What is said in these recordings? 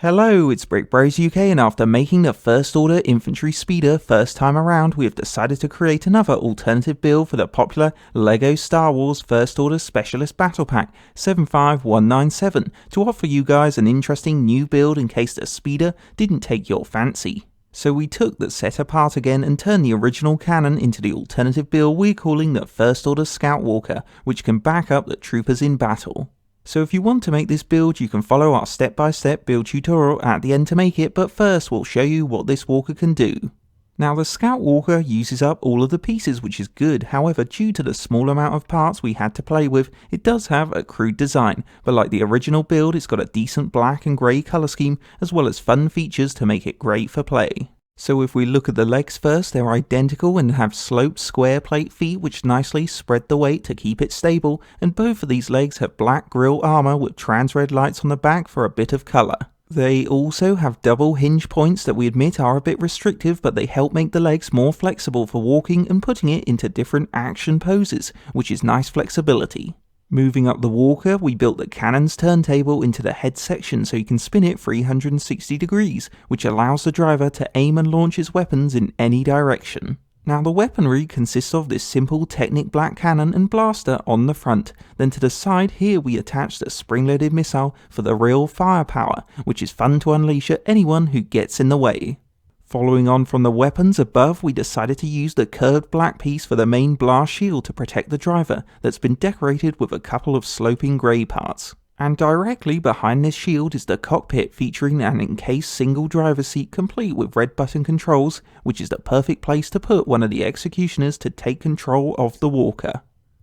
Hello, it's Brick Bros UK, and after making the first order infantry speeder first time around, we have decided to create another alternative build for the popular LEGO Star Wars First Order Specialist Battle Pack 75197 to offer you guys an interesting new build in case the speeder didn't take your fancy. So we took the set apart again and turned the original cannon into the alternative build we're calling the First Order Scout Walker, which can back up the troopers in battle. So if you want to make this build, you can follow our step-by-step build tutorial at the end to make it, but first we'll show you what this walker can do. Now the Scout Walker uses up all of the pieces, which is good. However, due to the small amount of parts we had to play with, it does have a crude design, but like the original build, it's got a decent black and grey colour scheme, as well as fun features to make it great for play. So if we look at the legs first, they're identical and have sloped square plate feet which nicely spread the weight to keep it stable, and both of these legs have black grille armour with trans red lights on the back for a bit of colour. They also have double hinge points that we admit are a bit restrictive, but they help make the legs more flexible for walking and putting it into different action poses, which is nice flexibility. Moving up the walker, we built the cannon's turntable into the head section so you can spin it 360 degrees, which allows the driver to aim and launch his weapons in any direction. Now the weaponry consists of this simple Technic black cannon and blaster on the front. Then to the side here we attach the spring-loaded missile for the real firepower, which is fun to unleash at anyone who gets in the way. Following on from the weapons above, we decided to use the curved black piece for the main blast shield to protect the driver that's been decorated with a couple of sloping grey parts. And directly behind this shield is the cockpit featuring an encased single driver seat complete with red button controls, which is the perfect place to put one of the executioners to take control of the walker.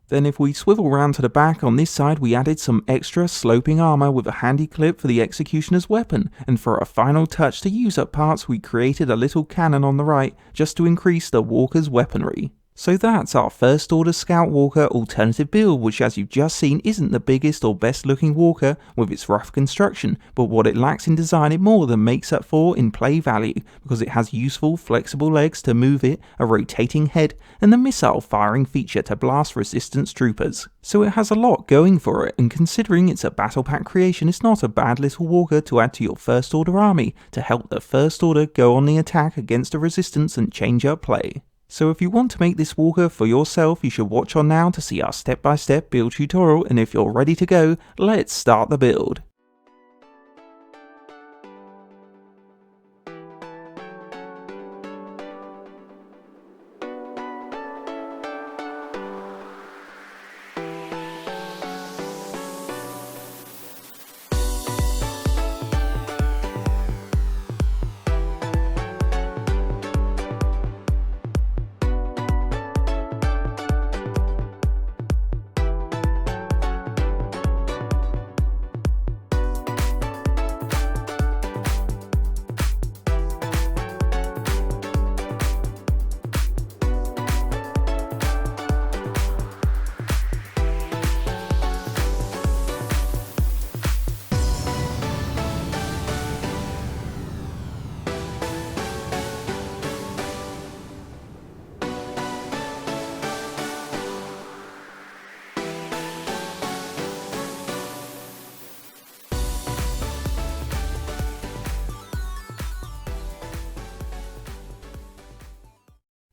Then if we swivel round to the back on this side, we added some extra sloping armour with a handy clip for the executioner's weapon, and for a final touch to use up parts we created a little cannon on the right just to increase the walker's weaponry. So that's our First Order Scout Walker alternative build, which as you've just seen isn't the biggest or best looking walker with its rough construction, but what it lacks in design it more than makes up for in play value, because it has useful flexible legs to move it, a rotating head, and the missile firing feature to blast resistance troopers. So it has a lot going for it, and considering it's a battle pack creation, it's not a bad little walker to add to your First Order army to help the First Order go on the attack against the resistance and change up play. So if you want to make this walker for yourself, you should watch on now to see our step-by-step build tutorial, and if you're ready to go, let's start the build.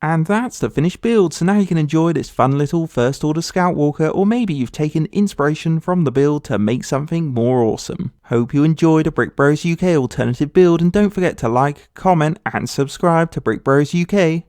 And that's the finished build, so now you can enjoy this fun little First Order Scout Walker, or maybe you've taken inspiration from the build to make something more awesome. Hope you enjoyed a Brick Bros UK alternative build, and don't forget to like, comment and subscribe to Brick Bros UK.